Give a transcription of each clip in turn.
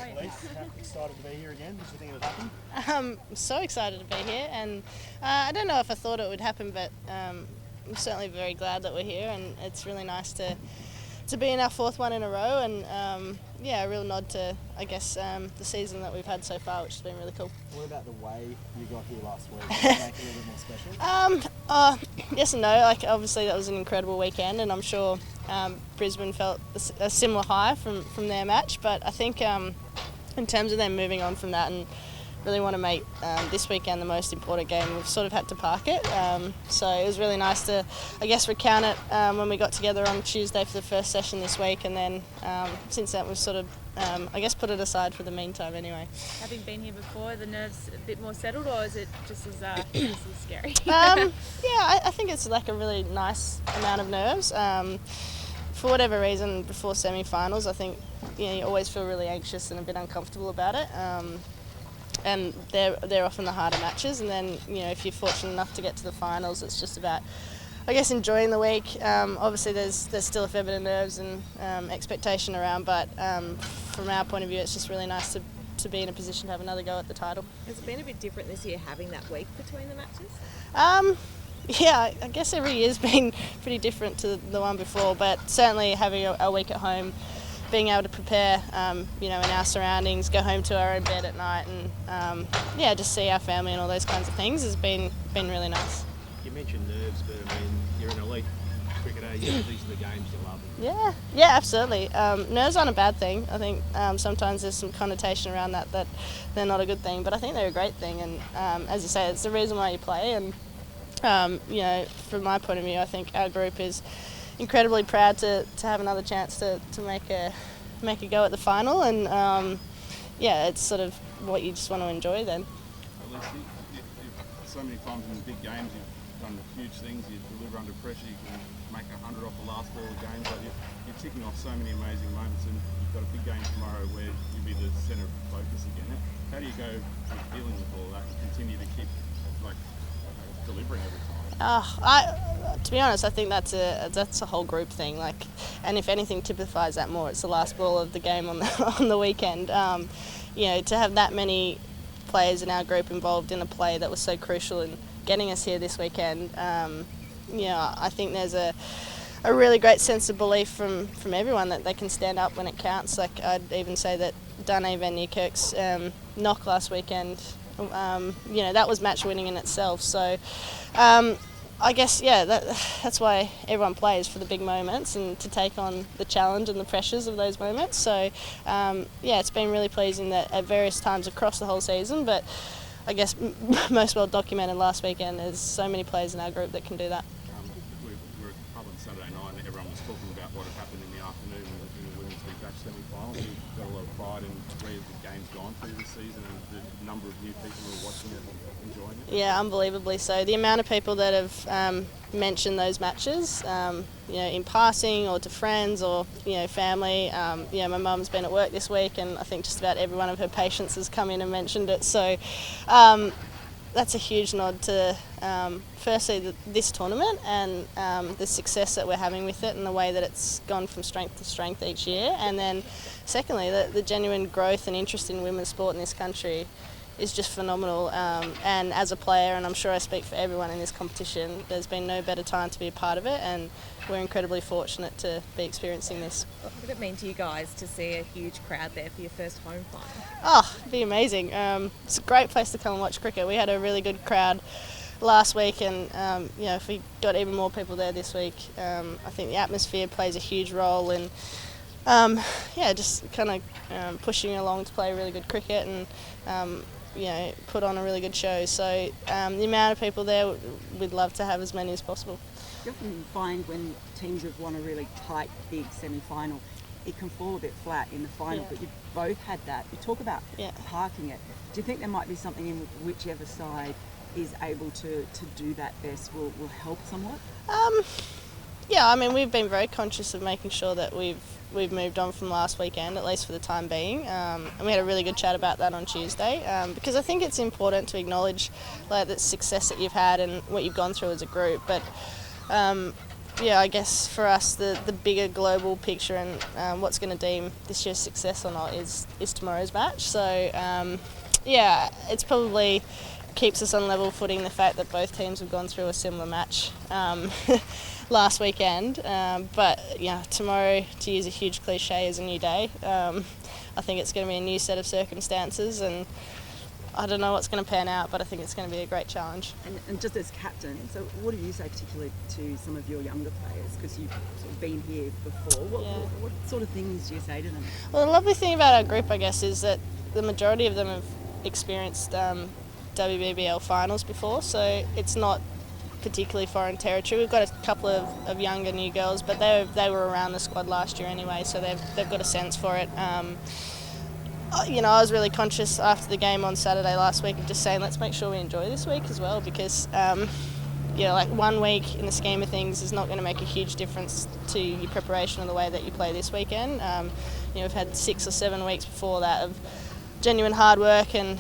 Ellyse, excited to be here again. Did you think it would happen? I'm so excited to be here, and I don't know if I thought it would happen, but I'm certainly very glad that we're here, and it's really nice to be in our fourth one in a row, and a real nod to, I guess, the season that we've had so far, which has been really cool. What about the way you got here last week? Did it make it a little bit more special? Yes and no. Like, obviously that was an incredible weekend, and I'm sure Brisbane felt a similar high from their match, but I think in terms of them moving on from that and really want to make this weekend the most important game, we've sort of had to park it. So it was really nice to, I guess, recount it when we got together on Tuesday for the first session this week, and then since then we've sort of, I guess, put it aside for the meantime anyway. Having been here before, are the nerves a bit more settled, or is it just as scary? I think it's like a really nice amount of nerves. For whatever reason, before semi-finals, I think you always feel really anxious and a bit uncomfortable about it. And they're often the harder matches, and then if you're fortunate enough to get to the finals, it's just about, I guess, enjoying the week. Obviously there's still a fair bit of nerves and expectation around, but from our point of view it's just really nice to be in a position to have another go at the title. Has it been a bit different this year, having that week between the matches? Yeah, I guess every year's been pretty different to the one before, but certainly having a week at home, being able to prepare, in our surroundings, go home to our own bed at night, and just see our family and all those kinds of things has been really nice. You mentioned nerves, but I mean, you're an elite cricketer. These are the games you love. Yeah, absolutely. Nerves aren't a bad thing. I think sometimes there's some connotation around that they're not a good thing, but I think they're a great thing, and as you say, it's the reason why you play, and from my point of view, I think our group is incredibly proud to have another chance to make a go at the final, and it's sort of what you just want to enjoy then. Ellyse, so many times in the big games you've done huge things, you deliver under pressure, you can make 100 off the last ball of games, but you're ticking off so many amazing moments, and you've got a big game tomorrow where you'll be the centre of focus again. How do you go with dealing with all that and continue to keep delivering every time? To be honest, I think that's a whole group thing. And if anything typifies that more, it's the last ball of the game on the weekend. To have that many players in our group involved in a play that was so crucial in getting us here this weekend, I think there's a really great sense of belief from everyone that they can stand up when it counts. I'd even say that Dane van Niekerk's knock last weekend, that was match winning in itself. So I guess, that's why everyone plays, for the big moments and to take on the challenge and the pressures of those moments. So it's been really pleasing that at various times across the whole season, but I guess most well documented last weekend, there's so many players in our group that can do that. We were at the pub on Saturday night and everyone was talking about what had happened in the afternoon in the women's big bash semi-finals. We've got a lot of pride in where the game's gone through this season and the number of new people who are watching it and enjoying it. Yeah, unbelievably so. The amount of people that have mentioned those matches, in passing or to friends or family. My mum's been at work this week, and I think just about every one of her patients has come in and mentioned it. So that's a huge nod to firstly this tournament and the success that we're having with it and the way that it's gone from strength to strength each year, and then secondly the genuine growth and interest in women's sport in this country is just phenomenal, and as a player, and I'm sure I speak for everyone in this competition, there's been no better time to be a part of it, and we're incredibly fortunate to be experiencing this. What would it mean to you guys to see a huge crowd there for your first home final? Oh, it'd be amazing. It's a great place to come and watch cricket. We had a really good crowd last week, and if we got even more people there this week, I think the atmosphere plays a huge role in just kind of pushing along to play really good cricket and put on a really good show. So the amount of people there, we'd love to have as many as possible. You often find when teams have won a really tight, big semi-final, it can fall a bit flat in the final, but you've both had that. You talk about parking it. Do you think there might be something in whichever side is able to do that best will help somewhat? Yeah, I mean, we've been very conscious of making sure that we've moved on from last weekend, at least for the time being. And we had a really good chat about that on Tuesday, because I think it's important to acknowledge like the success that you've had and what you've gone through as a group. But yeah, I guess for us, the bigger global picture and what's going to deem this year's success or not is tomorrow's match. So yeah, it's probably keeps us on level footing the fact that both teams have gone through a similar match last weekend. But yeah, tomorrow, to use a huge cliche, is a new day. I think it's going to be a new set of circumstances, and I don't know what's going to pan out, but I think it's going to be a great challenge. And just as captain, so what do you say particularly to some of your younger players? Because you've sort of been here before. What sort of things do you say to them? Well, the lovely thing about our group, I guess, is that the majority of them have experienced WBBL finals before, so it's not particularly foreign territory. We've got a couple of younger new girls, but they were around the squad last year anyway, so they've got a sense for it. You know, I was really conscious after the game on Saturday last week of just saying, let's make sure we enjoy this week as well, because you know, like 1 week in the scheme of things is not going to make a huge difference to your preparation or the way that you play this weekend. You know, we've had 6 or 7 weeks before that of genuine hard work and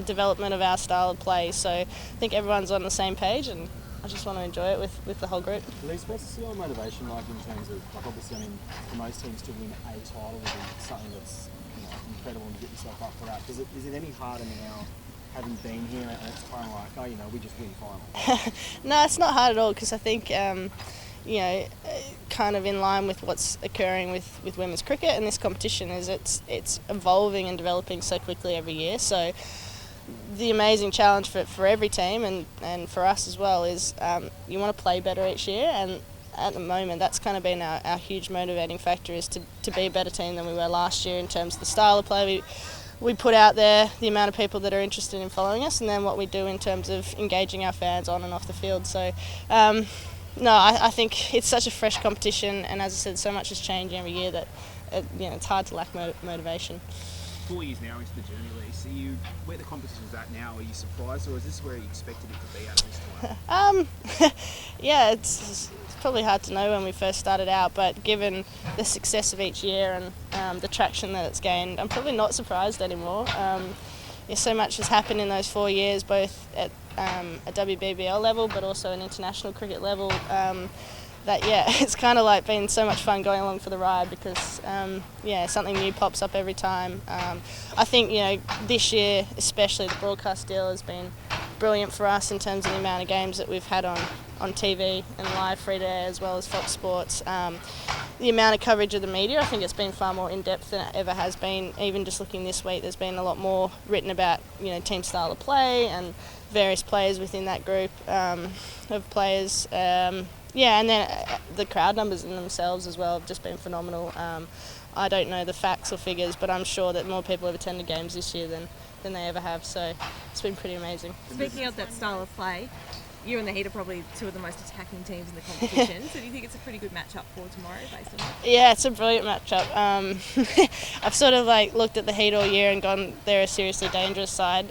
development of our style of play. So I think everyone's on the same page, and I just want to enjoy it with the whole group. Ellyse, what's your motivation like in terms of, like, obviously, I mean, for most teams to win a title would be something that's, you know, incredible, and get yourself up for that. Is it any harder now, having been here, and it's kind of like, oh, you know, we just win final? No, it's not hard at all, because I think, you know, kind of in line with what's occurring with women's cricket and this competition is it's evolving and developing so quickly every year. So the amazing challenge for every team and for us as well is you want to play better each year, and at the moment that's kind of been our huge motivating factor, is to be a better team than we were last year in terms of the style of play we put out there, the amount of people that are interested in following us, and then what we do in terms of engaging our fans on and off the field. So no, I think it's such a fresh competition, and as I said, so much is changing every year that you know, it's hard to lack motivation. 4 years now into the journey, Ellyse, are you where the competition's at now? Are you surprised, or is this where you expected it to be out of this time? Yeah, it's probably hard to know when we first started out, but given the success of each year and the traction that it's gained, I'm probably not surprised anymore. Yeah, so much has happened in those 4 years, both at a WBBL level but also an international cricket level, that yeah, it's kind of like been so much fun going along for the ride, because yeah, something new pops up every time. I think, you know, this year especially the broadcast deal has been brilliant for us in terms of the amount of games that we've had on TV and live free to air, as well as Fox Sports. The amount of coverage of the media, I think it's been far more in depth than it ever has been. Even just looking this week, there's been a lot more written about, you know, team style of play and various players within that group of players. Yeah, and then the crowd numbers in themselves as well have just been phenomenal. I don't know the facts or figures, but I'm sure that more people have attended games this year than they ever have, so it's been pretty amazing. Speaking of that style of play, you and the Heat are probably two of the most attacking teams in the competition, so do you think it's a pretty good matchup for tomorrow based on that? Yeah, it's a brilliant matchup. I've sort of like looked at the Heat all year and gone, they're a seriously dangerous side.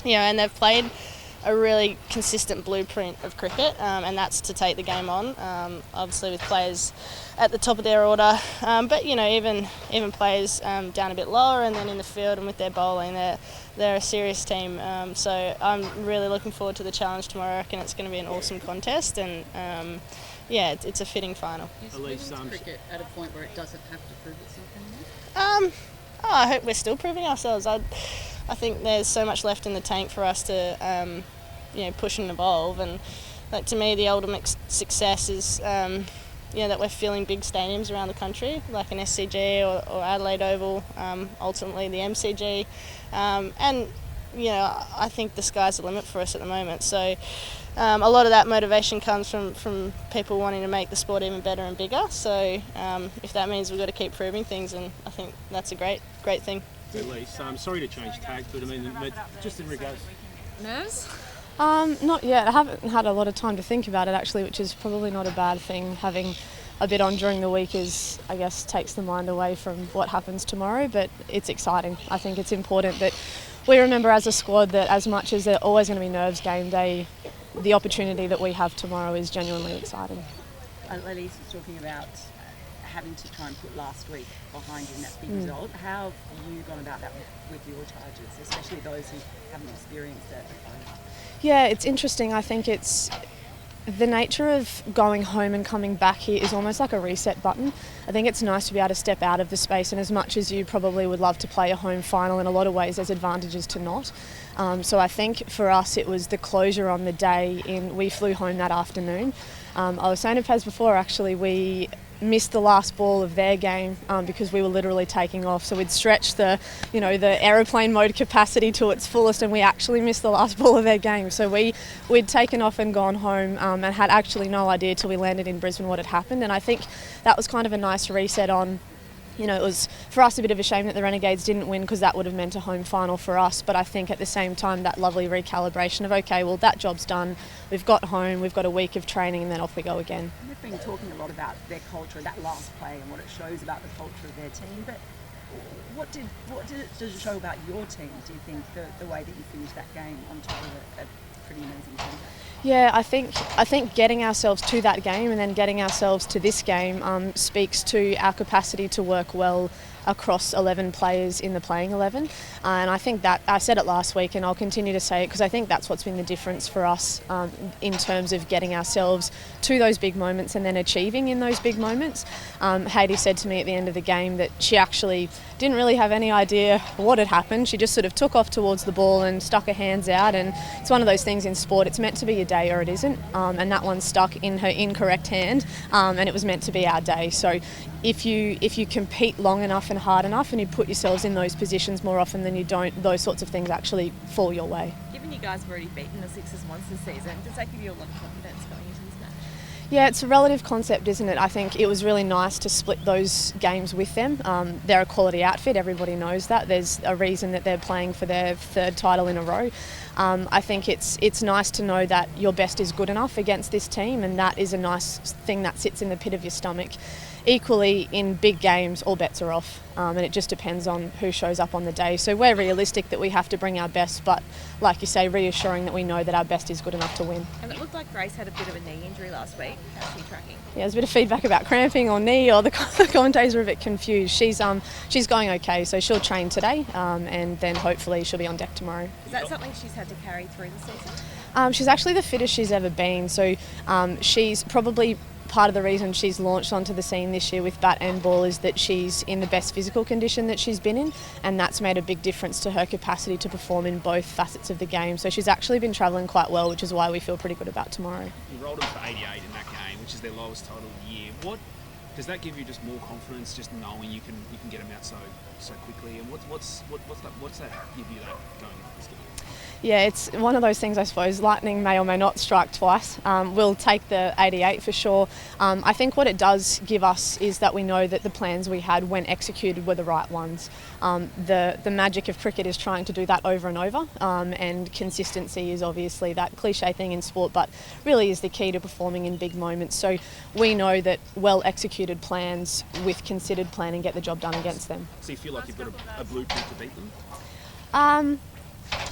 You know, and they've played a really consistent blueprint of cricket, and that's to take the game on, obviously with players at the top of their order, but you know, even players down a bit lower and then in the field and with their bowling, they're a serious team. So I'm really looking forward to the challenge tomorrow. I reckon it's going to be an awesome contest, and yeah, it's a fitting final. Is women's cricket at a point where it doesn't have to prove itself anymore? I hope we're still proving ourselves. I think there's so much left in the tank for us to you know, push and evolve, and like, to me the ultimate success is you know, that we're filling big stadiums around the country, like an SCG or Adelaide Oval, ultimately the MCG, and you know, I think the sky's the limit for us at the moment. So a lot of that motivation comes from people wanting to make the sport even better and bigger. So if that means we've got to keep proving things, and I think that's a great thing. Ellyse, I'm sorry to change tack, but I mean, just in regards. Nerves? Not yet. I haven't had a lot of time to think about it actually, which is probably not a bad thing. Having a bit on during the week is, I guess, takes the mind away from what happens tomorrow, but it's exciting. I think it's important that we remember as a squad that as much as there's always going to be nerves game day, the opportunity that we have tomorrow is genuinely exciting. Ellyse was talking about having to try and put last week behind you in that big result. How have you gone about that with your Chargers, especially those who haven't experienced it? Yeah, it's interesting. I think it's the nature of going home and coming back here is almost like a reset button. I think it's nice to be able to step out of the space, and as much as you probably would love to play a home final, in a lot of ways there's advantages to not. So I think for us it was the closure on the day we flew home that afternoon. I was saying to Paz before, actually, we missed the last ball of their game because we were literally taking off. So we'd stretched the aeroplane mode capacity to its fullest, and we actually missed the last ball of their game. So we'd taken off and gone home and had actually no idea till we landed in Brisbane what had happened. And I think that was kind of a nice reset on. It was for us a bit of a shame that the Renegades didn't win, because that would have meant a home final for us. But I think at the same time that lovely recalibration of, okay, well, that job's done. We've got home, we've got a week of training, and then off we go again. We've been talking a lot about their culture, that last play, and what it shows about the culture of their team. But what did it show about your team, do you think, the way that you finished that game on top of a pretty amazing team? Yeah, I think getting ourselves to that game and then getting ourselves to this game speaks to our capacity to work well across 11 players in the playing 11. And I think that, I said it last week and I'll continue to say it because I think that's what's been the difference for us in terms of getting ourselves to those big moments and then achieving in those big moments. Haiti said to me at the end of the game that she actually didn't really have any idea what had happened. She just sort of took off towards the ball and stuck her hands out, and it's one of those things in sport, it's meant to be your day or it isn't, and that one stuck in her incorrect hand, and it was meant to be our day. So if you compete long enough and hard enough and you put yourselves in those positions more often than you don't, those sorts of things actually fall your way. Given you guys have already beaten the Sixers once this season, does that give you a lot of confidence going into this match? Yeah, it's a relative concept, isn't it? I think it was really nice to split those games with them. They're a quality outfit, everybody knows that. There's a reason that they're playing for their third title in a row. I think it's nice to know that your best is good enough against this team, and that is a nice thing that sits in the pit of your stomach. Equally, in big games, all bets are off, and it just depends on who shows up on the day. So we're realistic that we have to bring our best, but like you say, reassuring that we know that our best is good enough to win. And it looked like Grace had a bit of a knee injury last week. How's she tracking? Yeah, there's a bit of feedback about cramping or knee, or the commentators are a bit confused. She's going okay, so she'll train today, and then hopefully she'll be on deck tomorrow. Is that something she's had to carry through the season? She's actually the fittest she's ever been, so she's probably part of the reason she's launched onto the scene this year with bat and ball is that she's in the best physical condition that she's been in, and that's made a big difference to her capacity to perform in both facets of the game. So she's actually been travelling quite well, which is why we feel pretty good about tomorrow. You rolled them for 88 in that game, which is their lowest total of the year. What does that give you? Just more confidence, just knowing you can get them out so quickly, and what's that give you that going into this game? Yeah, it's one of those things, I suppose. Lightning may or may not strike twice. We'll take the 88 for sure. I think what it does give us is that we know that the plans we had when executed were the right ones. The magic of cricket is trying to do that over and over, and consistency is obviously that cliche thing in sport, but really is the key to performing in big moments. So we know that well executed plans with considered planning get the job done against them. So you feel like you've got a blueprint to beat them?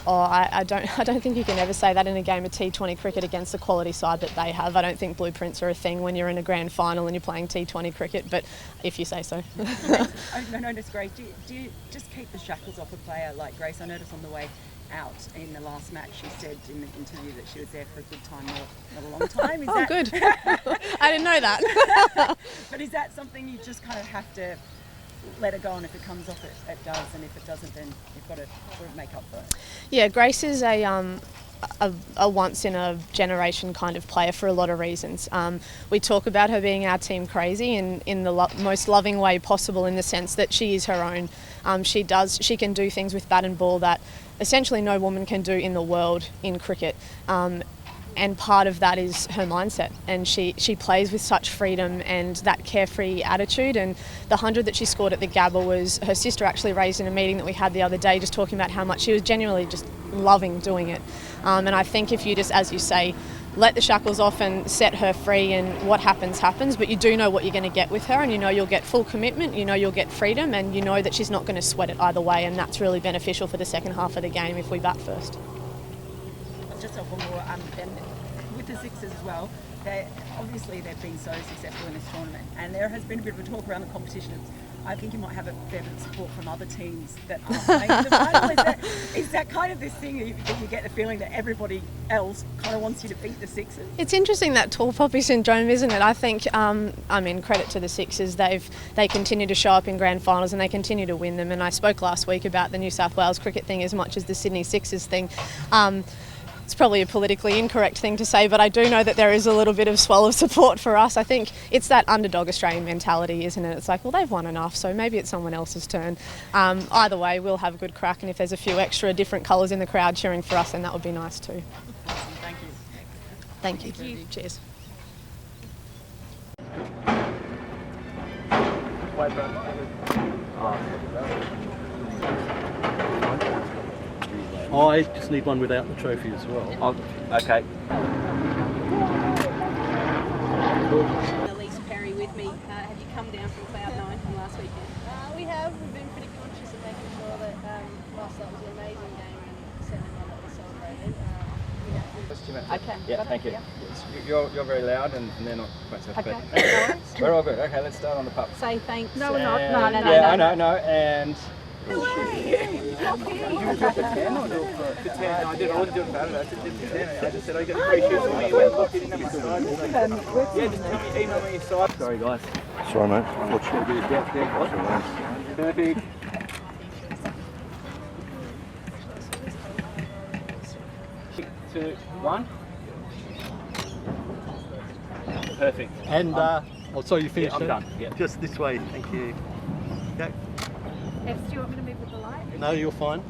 I don't think you can ever say that in a game of T20 cricket against the quality side that they have. I don't think blueprints are a thing when you're in a grand final and you're playing T20 cricket, but if you say so. I noticed, Grace, do you just keep the shackles off a player like Grace? I noticed on the way out in the last match she said in the interview that she was there for a good time, not a long time. Is that... good. I didn't know that. But is that something you just kind of have to let it go, and if it comes off it does, and if it doesn't then you've got to sort of make up for it? Yeah, Grace is a once in a generation kind of player for a lot of reasons. We talk about her being our team crazy in the most loving way possible, in the sense that she is her own. She can do things with bat and ball that essentially no woman can do in the world in cricket. And part of that is her mindset, and she plays with such freedom and that carefree attitude. And the 100 that she scored at the Gabba was her sister actually raised in a meeting that we had the other day, just talking about how much she was genuinely just loving doing it. And I think if you just, as you say, let the shackles off and set her free, and what happens, but you do know what you're going to get with her, and you know you'll get full commitment, you know you'll get freedom, and you know that she's not going to sweat it either way, and that's really beneficial for the second half of the game if we bat first. Just one more, and with the Sixers as well, Obviously they've been so successful in this tournament, and there has been a bit of a talk around the competition. I think you might have a fair bit of support from other teams that aren't playing in the final. Is that kind of this thing that you get the feeling that everybody else kind of wants you to beat the Sixers? It's interesting, that tall poppy syndrome, isn't it? I think, credit to the Sixers, they continue to show up in grand finals and they continue to win them. And I spoke last week about the New South Wales cricket thing as much as the Sydney Sixers thing. It's probably a politically incorrect thing to say, but I do know that there is a little bit of swell of support for us. I think it's that underdog Australian mentality, isn't it? It's like, well, they've won enough, so maybe it's someone else's turn. Either way, we'll have a good crack, and if there's a few extra different colours in the crowd cheering for us, then that would be nice too. Thank you. Thank you. Cheers. I just need one without the trophy as well. Okay. Ellyse with me. Have you come down from Cloud9 from last weekend? We have. We've been pretty conscious of making sure that whilst that was an amazing game and certainly one that we celebrated, Okay. Yeah, thank you. Yep. You're very loud and they're not quite so Okay. bad. We're all good. Okay, let's start on the pup. Say thanks. No, we're not. No. Yeah, I know, and... I didn't do it about it. I just did it for 10. I just said, I get a free shoes for me. You went and looked, you didn't have your size. Yeah, just tell me, email me your size. Sorry, guys. Sorry, mate. What's your big? Perfect. 2, 1. Perfect. And, so you finished? Yeah, I'm done. Yeah. Just this way. Thank you. Okay. Do you want me to move with the light? No, you're fine.